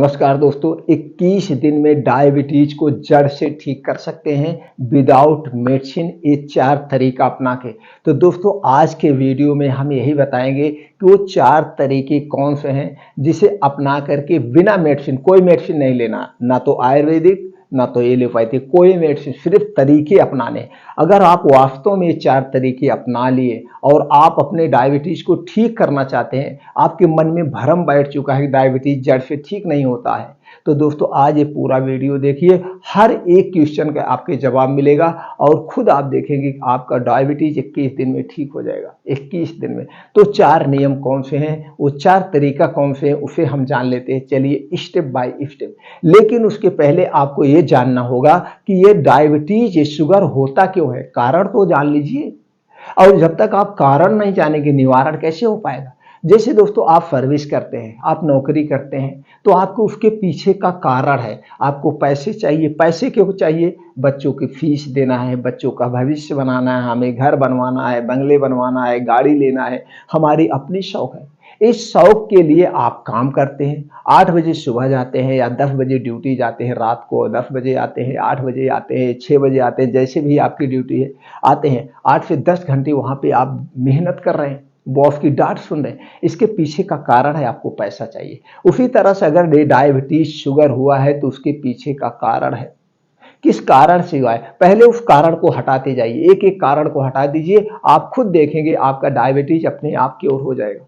नमस्कार दोस्तों, 21 दिन में डायबिटीज को जड़ से ठीक कर सकते हैं विदाउट मेडिसिन, ये 4 तरीका अपना के। तो दोस्तों आज के वीडियो में हम यही बताएंगे कि वो 4 तरीके कौन से हैं जिसे अपना करके बिना मेडिसिन, कोई मेडिसिन नहीं लेना, ना तो आयुर्वेदिक ना तो एलोपैथिक, कोई मेडिसिन, सिर्फ तरीके अपनाने। अगर आप वास्तव में ये 4 तरीके अपना लिए और आप अपने डायबिटीज को ठीक करना चाहते हैं, आपके मन में भ्रम बैठ चुका है कि डायबिटीज जड़ से ठीक नहीं होता है, तो दोस्तों आज ये पूरा वीडियो देखिए। हर एक क्वेश्चन का आपके जवाब मिलेगा और खुद आप देखेंगे कि आपका डायबिटीज 21 दिन में ठीक हो जाएगा। 21 दिन में। तो 4 नियम कौन से हैं, वो 4 तरीका कौन से हैं, उसे हम जान लेते हैं। चलिए स्टेप बाय स्टेप। लेकिन उसके पहले आपको ये जानना होगा कि ये डायबिटीज, ये शुगर होता क्यों है, कारण तो जान लीजिए। और जब तक आप कारण नहीं जानेंगे, निवारण कैसे हो पाएगा। जैसे दोस्तों आप सर्विस करते हैं, आप नौकरी करते हैं, तो आपको उसके पीछे का कारण है। आपको पैसे चाहिए। पैसे क्यों चाहिए? बच्चों की फीस देना है, बच्चों का भविष्य बनाना है, हमें घर बनवाना है, बंगले बनवाना है, गाड़ी लेना है, हमारी अपनी शौक है। इस शौक के लिए आप काम करते हैं। 8 बजे सुबह जाते हैं या 10 बजे ड्यूटी जाते हैं, रात को 10 बजे आते हैं, 8 बजे आते हैं, 6 बजे आते हैं, जैसे भी आपकी ड्यूटी है, आते हैं। 8 से 10 घंटे वहाँ पे आप मेहनत कर रहे हैं, बॉस की डांट सुन रहे हैं। इसके पीछे का कारण है आपको पैसा चाहिए। उसी तरह से अगर डायबिटीज, शुगर हुआ है तो उसके पीछे का कारण है। किस कारण से हुआ है, पहले उस कारण को हटाते जाइए। एक एक कारण को हटा दीजिए, आप खुद देखेंगे आपका डायबिटीज अपने आप की ओर हो जाएगा।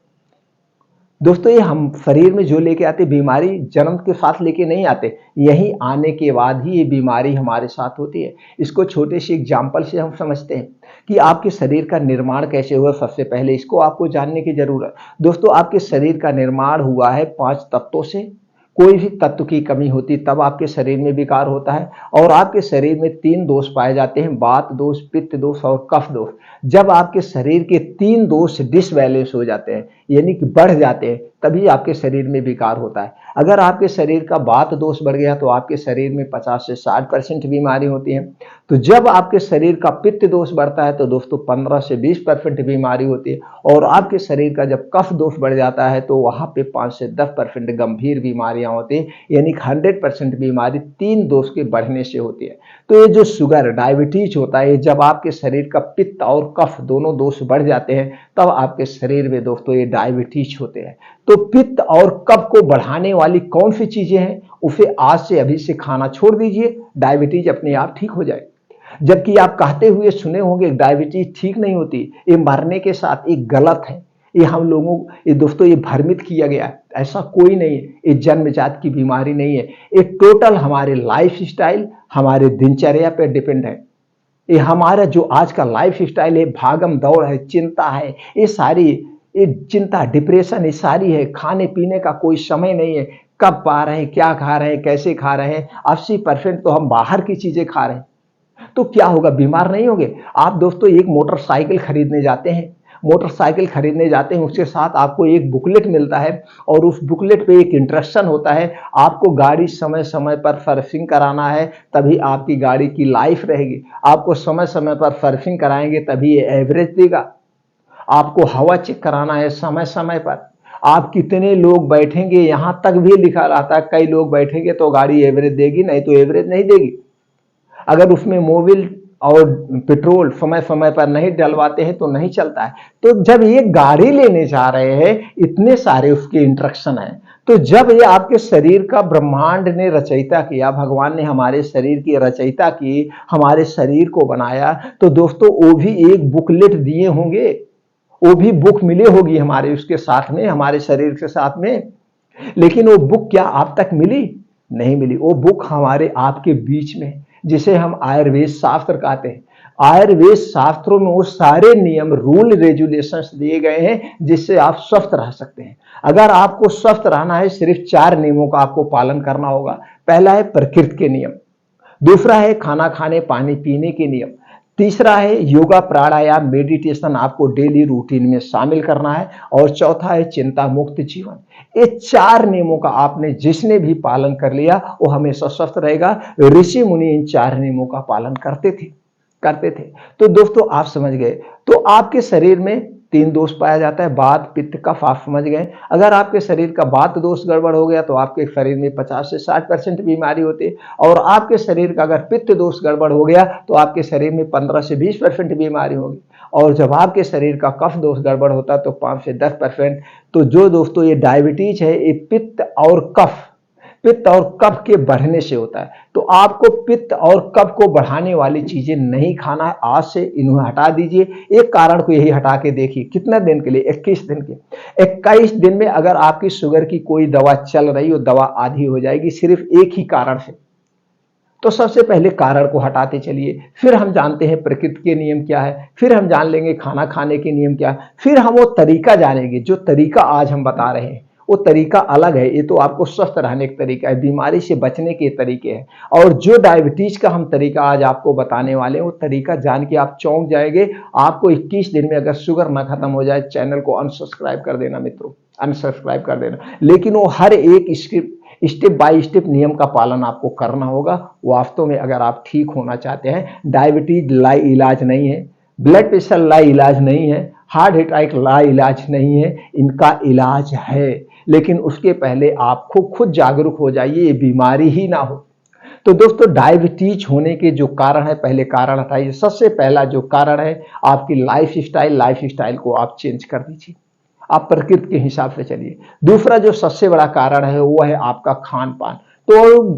दोस्तों ये हम शरीर में जो लेके आते बीमारी, जन्म के साथ लेके नहीं आते, यहीं आने के बाद ही ये बीमारी हमारे साथ होती है। इसको छोटे से एग्जाम्पल से हम समझते हैं कि आपके शरीर का निर्माण कैसे हुआ। सबसे पहले इसको आपको जानने की जरूरत है। दोस्तों आपके शरीर का निर्माण हुआ है 5 तत्वों से। कोई भी तत्व की कमी होती तब आपके शरीर में विकार होता है। और आपके शरीर में 3 दोष पाए जाते हैं, वात दोष, पित्त दोष और कफ दोष। जब आपके शरीर के 3 दोष डिसबैलेंस हो जाते हैं, यानी कि बढ़ जाते हैं, तभी आपके शरीर में विकार होता है। अगर आपके शरीर का वात दोष बढ़ गया तो आपके शरीर में 50 से 60% बीमारी होती है। तो जब आपके शरीर का पित्त दोष बढ़ता है तो दोस्तों 15 से 20% बीमारी होती है। और आपके शरीर का जब कफ दोष बढ़ जाता है तो वहां पे 5 से 10% गंभीर बीमारियां होती है, यानी 100% बीमारी 3 दोष के बढ़ने से होती है। तो ये जो शुगर, डायबिटीज होता है, जब आपके शरीर का पित्त और कफ दोनों दोष बढ़ जाते हैं तब आपके शरीर में दोस्तों ये डायबिटीज होते हैं। तो पित्त और कफ को बढ़ाने वाली कौन सी चीजें हैं, उसे आज से अभी से खाना छोड़ दीजिए, डायबिटीज अपने आप ठीक हो जाए। जबकि आप कहते हुए सुने होंगे डायबिटीज ठीक नहीं होती, ये मरने के साथ एक गलत है। ये हम लोगों, ये दोस्तों ये भ्रमित किया गया है। ऐसा कोई नहीं है, ये जन्मजात की बीमारी नहीं है। ये टोटल हमारे लाइफ स्टाइल, हमारे दिनचर्या पर डिपेंड है। ये हमारा जो आज का लाइफ स्टाइल है, भागम दौड़ है, चिंता है, ये सारी, ये चिंता, डिप्रेशन, ये सारी है। खाने पीने का कोई समय नहीं है, कब पा रहे हैं, क्या खा रहे हैं, कैसे खा रहे हैं। 80% तो हम बाहर की चीजें खा रहे हैं। तो क्या होगा, बीमार नहीं होंगे आप। दोस्तों एक मोटरसाइकिल खरीदने जाते हैं, मोटरसाइकिल खरीदने जाते हैं, उसके साथ आपको एक बुकलेट मिलता है और उस बुकलेट पे एक इंस्ट्रक्शन होता है, आपको गाड़ी समय समय पर सर्विसिंग कराना है, तभी आपकी गाड़ी की लाइफ रहेगी। आपको समय समय पर सर्विसिंग कराएंगे तभी ये एवरेज देगा। आपको हवा चेक कराना है समय समय पर। आप कितने लोग बैठेंगे यहां तक भी लिखा रहता है, कई लोग बैठेंगे तो गाड़ी एवरेज देगी, नहीं तो एवरेज नहीं देगी। अगर उसमें मोबिल और पेट्रोल समय समय पर नहीं डलवाते हैं तो नहीं चलता है। तो जब ये गाड़ी लेने जा रहे हैं, इतने सारे उसके इंस्ट्रक्शन हैं। तो जब ये आपके शरीर का ब्रह्मांड ने रचयिता किया, भगवान ने हमारे शरीर की रचयिता की, हमारे शरीर को बनाया, तो दोस्तों वो भी एक बुकलेट दिए होंगे, वो भी बुक मिली होगी हमारे उसके साथ में, हमारे शरीर के साथ में। लेकिन वो बुक क्या आप तक मिली? नहीं मिली। वो बुक हमारे आपके बीच में, जिसे हम आयुर्वेद शास्त्र कहते हैं। आयुर्वेद शास्त्रों में वो सारे नियम, रूल, रेजुलेशंस दिए गए हैं जिससे आप स्वस्थ रह सकते हैं। अगर आपको स्वस्थ रहना है, सिर्फ 4 नियमों का आपको पालन करना होगा। पहला है प्रकृति के नियम, दूसरा है खाना खाने पानी पीने के नियम, तीसरा है योगा प्राणायाम मेडिटेशन आपको डेली रूटीन में शामिल करना है, और चौथा है चिंता मुक्त जीवन। ये 4 नियमों का आपने जिसने भी पालन कर लिया वो हमेशा स्वस्थ रहेगा। ऋषि मुनि इन 4 नियमों का पालन करते थे। तो दोस्तों आप समझ गए। तो आपके शरीर में तीन दोष पाया जाता है, वात पित्त कफ, आप समझ गए। अगर आपके शरीर का वात दोष गड़बड़ हो गया तो आपके शरीर में 50 से 60% बीमारी होती है, और आपके शरीर का अगर पित्त दोष गड़बड़ हो गया तो आपके शरीर में 15 से 20% बीमारी होगी, और जब आपके शरीर का कफ दोष गड़बड़ होता है तो 5 से 10%। तो जो दोस्तों ये डायबिटीज है, ये पित्त और कफ के बढ़ने से होता है। तो आपको पित्त और कफ को बढ़ाने वाली चीजें नहीं खाना है, आज से इन्हें हटा दीजिए। एक कारण को यही हटा के देखिए, कितना दिन के लिए, 21 दिन के। 21 दिन में अगर आपकी शुगर की कोई दवा चल रही हो, दवा आधी हो जाएगी सिर्फ एक ही कारण से। तो सबसे पहले कारण को हटाते चलिए, फिर हम जानते हैं प्रकृति के नियम क्या है, फिर हम जान लेंगे खाना खाने के नियम क्या है, फिर हम वो तरीका जानेंगे। जो तरीका आज हम बता रहे हैं वो तरीका अलग है, ये तो आपको स्वस्थ रहने का तरीका है, बीमारी से बचने के तरीके हैं। और जो डायबिटीज का हम तरीका आज आपको बताने वाले हैं वो तरीका जान के आप चौंक जाएंगे। आपको 21 दिन में अगर शुगर ना खत्म हो जाए, चैनल को अनसब्सक्राइब कर देना मित्रों, अनसब्सक्राइब कर देना। लेकिन वो हर एक स्टेप बाय स्टेप नियम का पालन आपको करना होगा। वास्तव में अगर आप ठीक होना चाहते हैं, डायबिटीज ला इलाज नहीं है, ब्लड प्रेशर ला इलाज नहीं है, हार्ट अटैक ला इलाज नहीं है, इनका इलाज है। लेकिन उसके पहले आप खुद जागरूक हो जाइए, ये बीमारी ही ना हो। तो दोस्तों डायबिटीज होने के जो कारण है, पहले कारण हटाइए। सबसे पहला जो कारण है आपकी लाइफ स्टाइल को आप चेंज कर दीजिए, आप प्रकृति के हिसाब से चलिए। दूसरा जो सबसे बड़ा कारण है वो है आपका खान पान। तो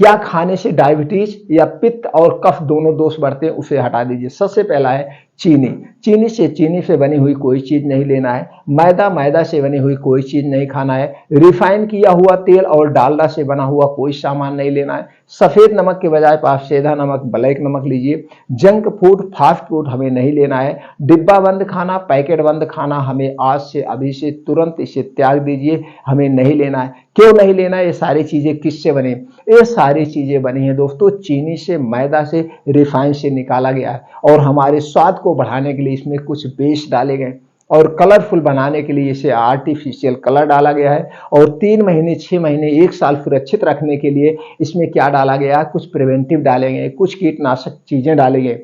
क्या खाने से डायबिटीज या पित्त और कफ दोनों दोष बढ़ते हैं, उसे हटा दीजिए। सबसे पहला है चीनी से बनी हुई कोई चीज नहीं लेना है, मैदा से बनी हुई कोई चीज नहीं खाना है, रिफाइन किया हुआ तेल और डालडा से बना हुआ कोई सामान नहीं लेना है, सफेद नमक के बजाय आप सेंधा नमक, ब्लैक नमक लीजिए, जंक फूड फास्ट फूड हमें नहीं लेना है, डिब्बा बंद खाना, पैकेट बंद खाना हमें आज से अभी से तुरंत इसे त्याग दीजिए, हमें नहीं लेना है। क्यों नहीं लेना है? ये सारी चीजें किससे बनी? ये सारी चीजें बनी है दोस्तों चीनी से, मैदा से, रिफाइन से निकाला गया है, और हमारे स्वाद को बढ़ाने के लिए इसमें कुछ बेस डाले गए, और कलरफुल बनाने के लिए इसे आर्टिफिशियल कलर डाला गया है, और 3 महीने 6 महीने 1 साल सुरक्षित रखने के लिए इसमें क्या डाला गया? कुछ प्रिवेंटिव डाले गए, कुछ कीटनाशक चीजें डाले गए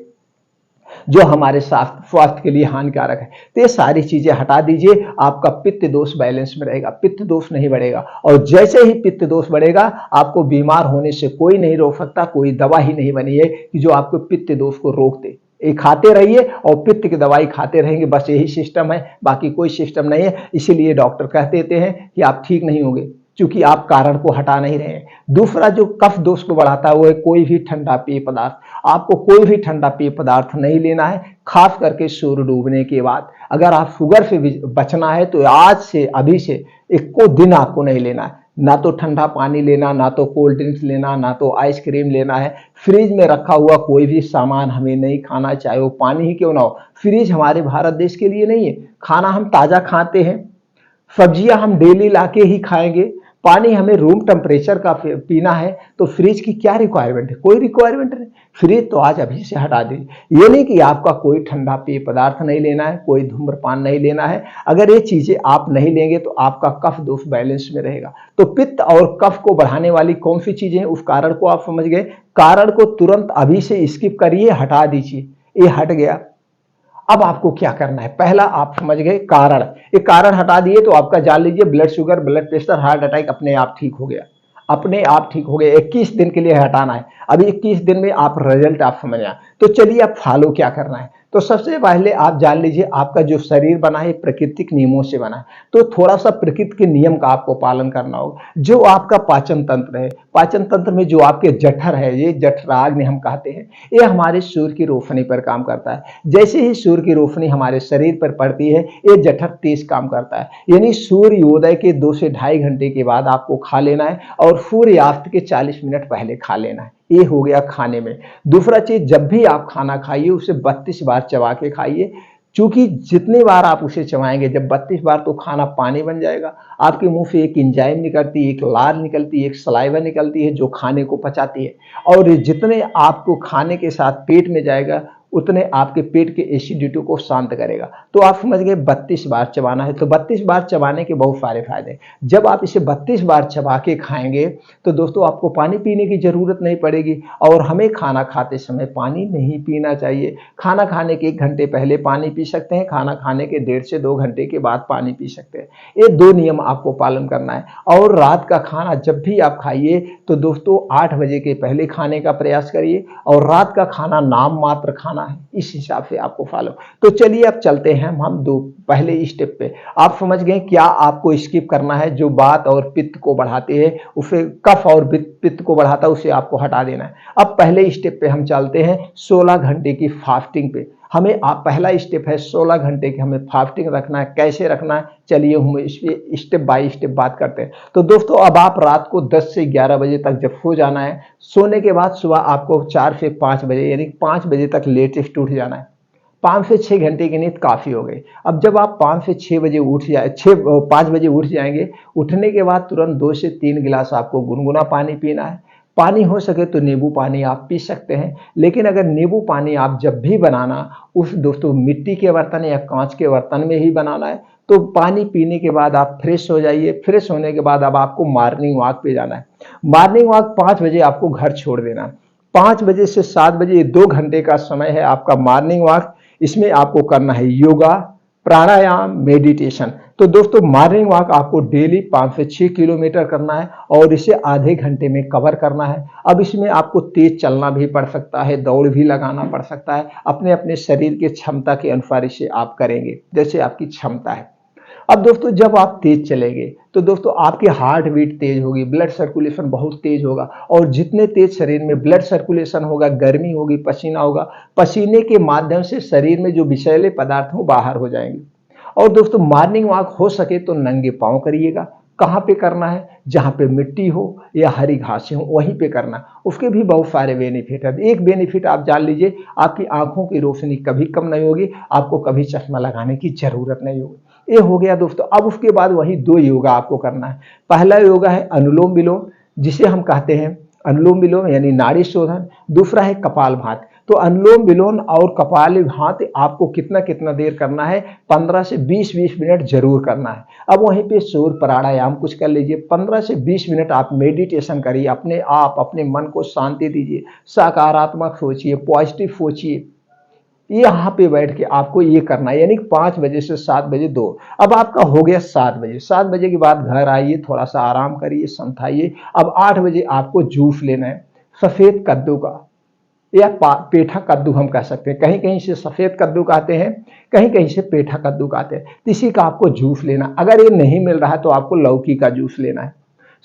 जो हमारे स्वास्थ्य के लिए हानिकारक है। तो ये सारी चीजें हटा दीजिए, आपका पित्त दोष बैलेंस में रहेगा, पित्त दोष नहीं बढ़ेगा। और जैसे ही पित्त दोष बढ़ेगा आपको बीमार होने से कोई नहीं रोक सकता, कोई दवा ही नहीं बनी है कि जो आपको पित्त दोष को रोक दे। ये खाते रहिए और पित्त की दवाई खाते रहेंगे, बस यही सिस्टम है, बाकी कोई सिस्टम नहीं है। इसीलिए डॉक्टर कह देते हैं कि आप ठीक नहीं होंगे, क्योंकि आप कारण को हटा नहीं रहे हैं। दूसरा जो कफ दोष को बढ़ाता है वो है कोई भी ठंडा पेय पदार्थ। आपको कोई भी ठंडा पेय पदार्थ नहीं लेना है, खास करके सूर्य डूबने के बाद। अगर आप शुगर से बचना है तो आज से अभी से 1 दिन आपको नहीं लेना है, ना तो ठंडा पानी लेना, ना तो कोल्ड ड्रिंक्स लेना, ना तो आइसक्रीम लेना है। फ्रिज में रखा हुआ कोई भी सामान हमें नहीं खाना, चाहे वो पानी ही क्यों ना हो। फ्रिज हमारे भारत देश के लिए नहीं है, खाना हम ताजा खाते हैं, सब्जियां हम डेली लाके ही खाएंगे, पानी हमें रूम टेम्परेचर का पीना है, तो फ्रिज की क्या रिक्वायरमेंट है? कोई रिक्वायरमेंट नहीं। फ्रिज तो आज अभी से हटा दीजिए। ये नहीं कि आपका कोई ठंडा पेय पदार्थ नहीं लेना है, कोई धूम्रपान नहीं लेना है। अगर ये चीजें आप नहीं लेंगे तो आपका कफ दोष बैलेंस में रहेगा। तो पित्त और कफ को बढ़ाने वाली कौन सी चीजें हैं, उस कारण को आप समझ गए। कारण को तुरंत अभी से स्किप करिए, हटा दीजिए। ये हट गया। अब आपको क्या करना है? पहला आप समझ गए कारण, ये कारण हटा दिए तो आपका जान लीजिए blood sugar, blood pressure, heart attack अपने आप ठीक हो गया, अपने आप ठीक हो गया। 21 दिन के लिए हटाना है, अभी 21 दिन में आप रिजल्ट आप समझ आए। तो चलिए अब फॉलो क्या करना है। तो सबसे पहले आप जान लीजिए आपका जो शरीर बना है प्राकृतिक नियमों से बना है, तो थोड़ा सा प्रकृति के नियम का आपको पालन करना होगा। जो आपका पाचन तंत्र है, पाचन तंत्र में जो आपके जठर है, ये जठराग्नि हम कहते हैं, ये हमारे सूर्य की रोशनी पर काम करता है। जैसे ही सूर्य की रोशनी हमारे शरीर पर पड़ती है ये जठर तेज काम करता है, यानी सूर्योदय के 2 से 2.5 घंटे के बाद आपको खा लेना है, और सूर्यास्त के 40 मिनट पहले खा लेना है। ये हो गया खाने में। दूसरा चीज, जब भी आप खाना खाइए उसे 32 बार चबा के खाइए, क्योंकि जितनी बार आप उसे चबाएंगे, जब 32 बार तो खाना पानी बन जाएगा। आपके मुंह से एक एंजाइम निकलती है, एक लार निकलती है, एक सलाइवा निकलती है जो खाने को पचाती है, और जितने आपको खाने के साथ पेट में जाएगा उतने आपके पेट के एसिडिटी को शांत करेगा। तो आप समझ गए 32 बार चबाना है। तो 32 बार चबाने के बहुत सारे फायदे। जब आप इसे 32 बार चबा के खाएंगे तो दोस्तों आपको पानी पीने की जरूरत नहीं पड़ेगी। और हमें खाना खाते समय पानी नहीं पीना चाहिए। खाना खाने के 1 घंटे पहले पानी पी सकते हैं, खाना खाने के 1.5 से 2 घंटे के बाद पानी पी सकते हैं। ये 2 नियम आपको पालन करना है। और रात का खाना जब भी आप खाइए तो दोस्तों 8 बजे के पहले खाने का प्रयास करिए। और रात का खाना नाम मात्र खाना है, इस हिसाब से आपको फॉलो। तो चलिए अब चलते हैं हम दो पहले स्टेप पे। आप समझ गए क्या आपको स्किप करना है, जो बात और पित्त को बढ़ाते हैं, उसे कफ और पित्त को बढ़ाता है उसे आपको हटा देना है। अब पहले स्टेप पे हम चलते हैं 16 घंटे की फास्टिंग पे। हमें आप पहला स्टेप है 16 घंटे की हमें फास्टिंग रखना है। कैसे रखना है चलिए हम इस पे स्टेप बाय स्टेप बात करते हैं। तो दोस्तों अब आप रात को 10 से 11 बजे तक जब सो जाना है, सोने के बाद सुबह आपको 4 से 5 बजे यानी 5 बजे तक लेटेस्ट उठ जाना है। 5 से 6 घंटे की नींद काफी हो गई। अब जब आप 5 से 6 बजे उठ जाए 5 बजे उठ जाएंगे, उठने के बाद तुरंत 2 से 3 गिलास आपको गुनगुना पानी पीना है। पानी हो सके तो नींबू पानी आप पी सकते हैं। लेकिन अगर नींबू पानी आप जब भी बनाना उस दोस्तों मिट्टी के बर्तन या कांच के बर्तन में ही बनाना है। तो पानी पीने के बाद आप फ्रेश हो जाइए। फ्रेश होने के बाद अब आपको मॉर्निंग वॉक पे जाना है। मॉर्निंग वॉक 5 बजे आपको घर छोड़ देना है। 5 बजे से 7 बजे 2 घंटे का समय है आपका मॉर्निंग वॉक। इसमें आपको करना है योगा, प्राणायाम, मेडिटेशन। तो दोस्तों मॉर्निंग वॉक आपको डेली 5 से 6 किलोमीटर करना है और इसे आधे घंटे में कवर करना है। अब इसमें आपको तेज चलना भी पड़ सकता है, दौड़ भी लगाना पड़ सकता है। अपने अपने शरीर की क्षमता के अनुसार इसे आप करेंगे, जैसे आपकी क्षमता है। अब दोस्तों जब आप तेज चलेंगे तो दोस्तों आपकी हार्ट बीट तेज होगी, ब्लड सर्कुलेशन बहुत तेज होगा। और जितने तेज शरीर में ब्लड सर्कुलेशन होगा, गर्मी होगी, पसीना होगा, पसीने के माध्यम से शरीर में जो विषैले पदार्थ हो बाहर हो जाएंगे। और दोस्तों मॉर्निंग वॉक हो सके तो नंगे पांव करिएगा। कहाँ पे करना है, जहाँ पे मिट्टी हो या हरी घासें हो वहीं पे करना। उसके भी बहुत सारे बेनिफिट है। एक बेनिफिट आप जान लीजिए, आपकी आंखों की रोशनी कभी कम नहीं होगी, आपको कभी चश्मा लगाने की जरूरत नहीं होगी। ये हो गया दोस्तों। अब उसके बाद वही 2 योगा आपको करना है। पहला योगा है अनुलोम विलोम, जिसे हम कहते हैं अनुलोम विलोम यानी नाड़ी शोधन। दूसरा है कपालभाति। तो अनुलोम विलोम और कपालभाति आपको कितना कितना देर करना है, 15 से 20 मिनट जरूर करना है। अब वहीं पे सूर्य प्राणायाम कुछ कर लीजिए। 15 से 20 मिनट आप मेडिटेशन करिए, अपने आप अपने मन को शांति दीजिए, सकारात्मक सोचिए, पॉजिटिव सोचिए। यहाँ पे बैठ के आपको ये करना है, यानी 5 बजे से 7 बजे 2। अब आपका हो गया 7 बजे। 7 बजे के बाद घर आइए, थोड़ा सा आराम करिए, समझाइए। अब 8 बजे आपको जूस लेना है सफेद कद्दू का या पेठा कद्दू हम कह सकते हैं। कहीं कहीं से सफेद कद्दू कहते हैं, कहीं कहीं से पेठा कद्दू कहते हैं। इसी का आपको जूस लेना। अगर ये नहीं मिल रहा है तो आपको लौकी का जूस लेना है।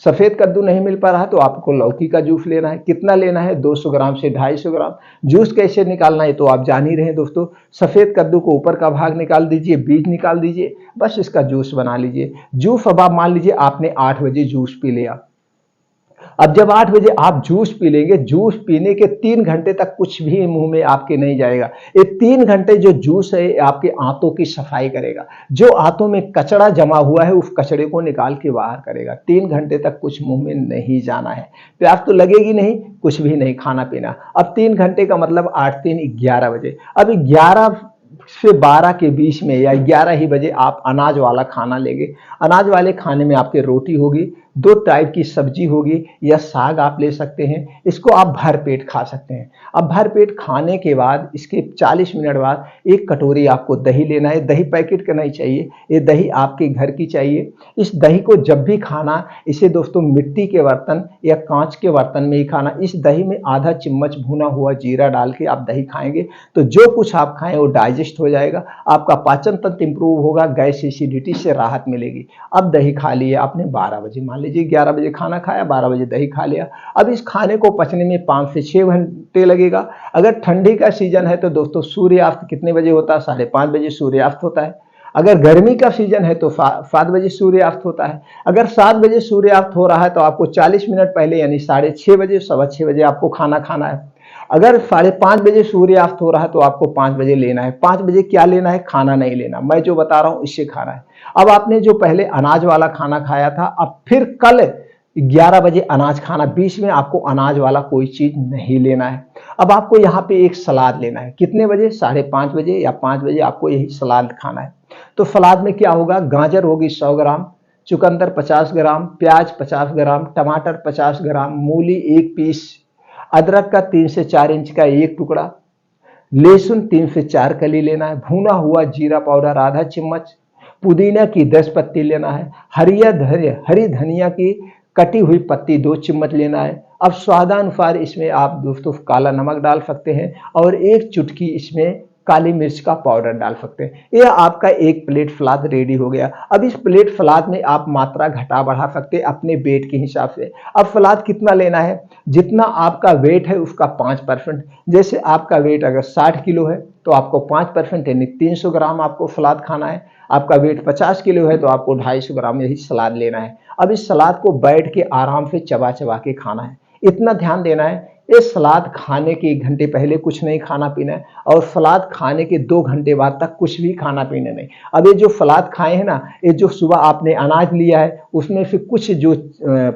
सफेद कद्दू नहीं मिल पा रहा है तो आपको लौकी का जूस लेना है। कितना लेना है, 200 ग्राम से 250 ग्राम। जूस कैसे निकालना है तो आप जान ही रहे हैं दोस्तों। सफेद कद्दू को ऊपर का भाग निकाल दीजिए, बीज निकाल दीजिए, बस इसका जूस बना लीजिए। जूस अब आप मान लीजिए आपने 8 बजे जूस पी लिया। अब जब 8 बजे आप जूस पी लेंगे, जूस पीने के 3 घंटे तक कुछ भी मुंह में आपके नहीं जाएगा। ये 3 घंटे जो जूस है आपके आंतों की सफाई करेगा। जो आंतों में कचरा जमा हुआ है उस कचरे को निकाल के बाहर करेगा। 3 घंटे तक कुछ मुंह में नहीं जाना है। प्यास तो लगेगी नहीं, कुछ भी नहीं खाना पीना। अब 3 घंटे का मतलब 8 3 11 बजे। अब 11 से 12 के बीच में या 11 ही बजे आप अनाज वाला खाना लेंगे। अनाज वाले खाने में आपके रोटी होगी, 2 टाइप की सब्जी होगी या साग आप ले सकते हैं। इसको आप भर पेट खा सकते हैं। अब भर पेट खाने के बाद इसके 40 मिनट बाद 1 कटोरी आपको दही लेना है। दही पैकेट का नहीं चाहिए, ये दही आपके घर की चाहिए। इस दही को जब भी खाना, इसे दोस्तों मिट्टी के बर्तन या कांच के बर्तन में ही खाना। इस दही में आधा चम्मच भुना हुआ जीरा डाल के आप दही खाएंगे तो जो कुछ आप खाएं वो डाइजेस्ट हो जाएगा। आपका पाचन तंत्र इंप्रूव होगा, गैस एसिडिटी से राहत मिलेगी। अब दही खा लिए आपने 12 बजे, मान लीजिए 11 बजे खाना खाया, 12 बजे दही खा लिया। अब इस खाने को पचने में 5 से 6 घंटे लगेगा। अगर ठंडी का सीजन है तो दोस्तों सूर्यास्त कितने बजे होता है, 5:30 बजे सूर्यास्त होता है। अगर गर्मी का सीजन है तो 7 बजे सूर्यास्त होता है। अगर 7 बजे सूर्यास्त हो रहा है तो आपको 40 मिनट पहले यानी 6:30 बजे, 6:15 बजे आपको खाना खाना है। अगर 5:30 बजे सूर्यास्त हो रहा है तो आपको 5 बजे लेना है। 5 बजे क्या लेना है, खाना नहीं लेना। मैं जो बता रहा हूं इससे खाना है। अब आपने जो पहले अनाज वाला खाना खाया था, अब फिर कल 11 बजे अनाज खाना। बीच में आपको अनाज वाला कोई चीज नहीं लेना है। अब आपको यहाँ पे एक सलाद लेना है, कितने बजे? 5:30 बजे या 5 बजे आपको यही सलाद खाना है। तो सलाद में क्या होगा? गाजर होगी 100 ग्राम, चुकंदर 50 ग्राम, प्याज 50 ग्राम, टमाटर 50 ग्राम, मूली 1 पीस, अदरक का 3 से 4 इंच का एक टुकड़ा, लहसुन 3 से 4 कली लेना है, भुना हुआ जीरा पाउडर आधा चम्मच, पुदीना की 10 पत्ती लेना है, हरी धनिया की कटी हुई पत्ती 2 चम्मच लेना है। अब स्वादानुसार इसमें आप दोस्तों काला नमक डाल सकते हैं और एक चुटकी इसमें काली मिर्च का पाउडर डाल सकते हैं। यह आपका एक प्लेट सलाद रेडी हो गया। अब इस प्लेट सलाद में आप मात्रा घटा बढ़ा सकते हैं अपने वेट के हिसाब से। अब सलाद कितना लेना है? जितना आपका वेट है उसका 5%। जैसे आपका वेट अगर 60 किलो है तो आपको 5% यानी 300 ग्राम आपको सलाद खाना है। आपका वेट 50 किलो है तो आपको 250 ग्राम यही सलाद लेना है। अब इस सलाद को बैठ के आराम से चबा चबा के खाना है। इतना ध्यान देना है, इस सलाद खाने के 1 घंटे पहले कुछ नहीं खाना पीना है और सलाद खाने के 2 घंटे बाद तक कुछ भी खाना पीना नहीं। अब ये जो सलाद खाए हैं ना, ये जो सुबह आपने अनाज लिया है उसमें से कुछ जो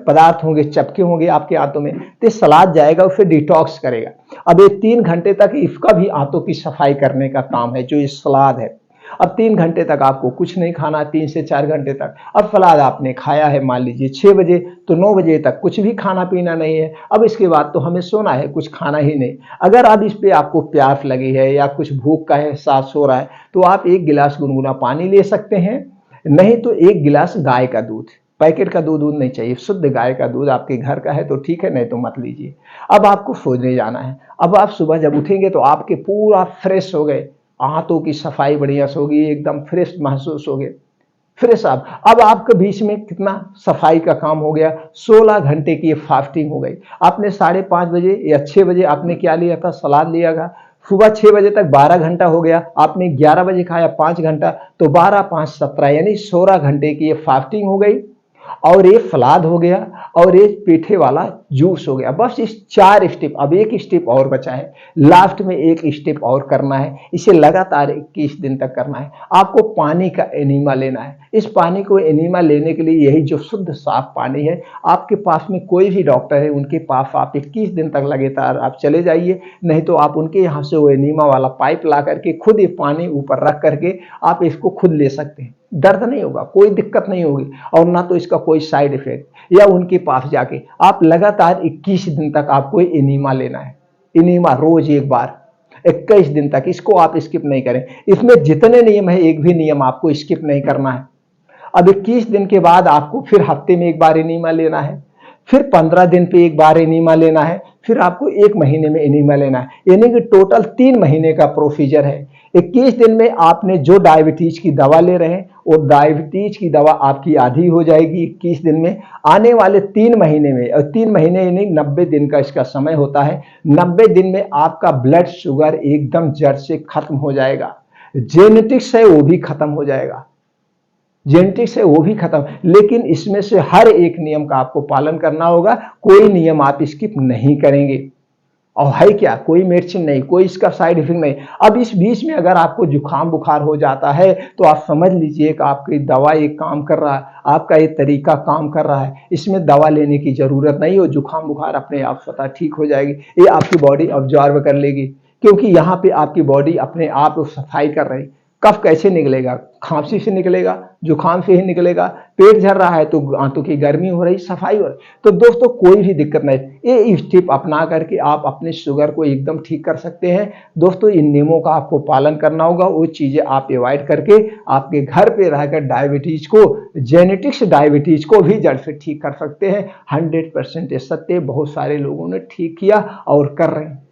पदार्थ होंगे, चपके होंगे आपके आंतों में, तो सलाद जाएगा उसे डिटॉक्स करेगा। अब ये 3 घंटे तक इसका भी आंतों की सफाई करने का काम है जो ये सलाद है। अब 3 घंटे तक आपको कुछ नहीं खाना, 3 से 4 घंटे तक। अब सलाद आपने खाया है मान लीजिए 6 बजे, तो 9 बजे तक कुछ भी खाना पीना नहीं है। अब इसके बाद तो हमें सोना है, कुछ खाना ही नहीं। अगर अब इस पे आपको प्यास लगी है या कुछ भूख का एहसास हो रहा है तो आप 1 गिलास गुनगुना पानी ले सकते हैं, नहीं तो 1 गिलास गाय का दूध, पैकेट का दूध नहीं चाहिए, शुद्ध गाय का दूध आपके घर का है तो ठीक है, नहीं तो मत लीजिए। अब आपको सोने जाना है। अब आप सुबह जब उठेंगे तो आपके पूरा फ्रेश हो गए, आंतों की सफाई बढ़िया से होगी, एकदम फ्रेश महसूस होगे, फ्रेश। अब आपके बीच में कितना सफाई का काम हो गया? 16 घंटे की फास्टिंग हो गई। आपने 5:30 बजे या 6 बजे आपने क्या लिया था? सलाद लिया था। सुबह 6 बजे तक 12 घंटा हो गया, आपने 11 बजे खाया 5 घंटा, तो 12 5 17 यानी 16 घंटे की ये फास्टिंग हो गई और ये सलाद हो गया और ये पेठे वाला जूस हो गया। बस इस 4 स्टेप, अब एक स्टेप और बचा है, लास्ट में एक स्टेप और करना है। इसे लगातार 21 दिन तक करना है। आपको पानी का एनीमा लेना है। इस पानी को एनीमा लेने के लिए यही जो शुद्ध साफ पानी है, आपके पास में कोई भी डॉक्टर है उनके पास आप 21 दिन तक लगातार आप चले जाइए, नहीं तो आप उनके यहाँ से वो एनीमा वाला पाइप ला करके खुद ये पानी ऊपर रख करके आप इसको खुद ले सकते हैं। दर्द नहीं होगा, कोई दिक्कत नहीं होगी और ना तो इसका कोई साइड इफेक्ट। या उनके पास जाके आप लगातार 21 दिन तक आपको एनीमा लेना है। एनीमा रोज एक बार 21 दिन तक, इसको आप स्किप नहीं करें। इसमें जितने नियम है एक भी नियम आपको स्किप नहीं करना है। अब 21 दिन के बाद आपको फिर हफ्ते में एक बार एनीमा लेना है, फिर 15 दिन पे एक बार एनीमा लेना है, फिर आपको 1 महीने में एनीमा लेना है। यानी कि टोटल 3 महीने का प्रोसीजर है। 21 दिन में आपने जो डायबिटीज की दवा ले रहे हैं वो डायबिटीज की दवा आपकी आधी हो जाएगी 21 दिन में। आने वाले 3 महीने में, और 3 महीने यानी 90 दिन का इसका समय होता है, 90 दिन में आपका ब्लड शुगर एकदम जड़ से खत्म हो जाएगा। जेनेटिक्स है वो भी खत्म हो जाएगा, जेनेटिक्स है वो भी खत्म। लेकिन इसमें से हर एक नियम का आपको पालन करना होगा, कोई नियम आप स्किप नहीं करेंगे। और है क्या? कोई मेडिसिन नहीं, कोई इसका साइड इफेक्ट नहीं। अब इस बीच में अगर आपको जुकाम बुखार हो जाता है तो आप समझ लीजिए कि आपकी दवा एक काम कर रहा है, आपका ये तरीका काम कर रहा है, इसमें दवा लेने की जरूरत नहीं हो। जुकाम बुखार अपने आप स्वतः ठीक हो जाएगी, ये आपकी बॉडी ऑब्जर्व कर लेगी, क्योंकि यहाँ पे आपकी बॉडी अपने आप सफाई कर रही। कफ कैसे निकलेगा? खांसी से निकलेगा, जुकाम से ही निकलेगा। पेट झड़ रहा है तो आंतों की गर्मी हो रही, सफाई हो रही। तो दोस्तों कोई भी दिक्कत नहीं, ये स्टेप अपना करके आप अपने शुगर को एकदम ठीक कर सकते हैं। दोस्तों इन नियमों का आपको पालन करना होगा, वो चीजें आप अवॉइड करके आपके घर पे रहकर डायबिटीज को, जेनेटिक्स डायबिटीज को भी जड़ से ठीक कर सकते हैं। 100% ये सत्य, बहुत सारे लोगों ने ठीक किया और कर रहे हैं।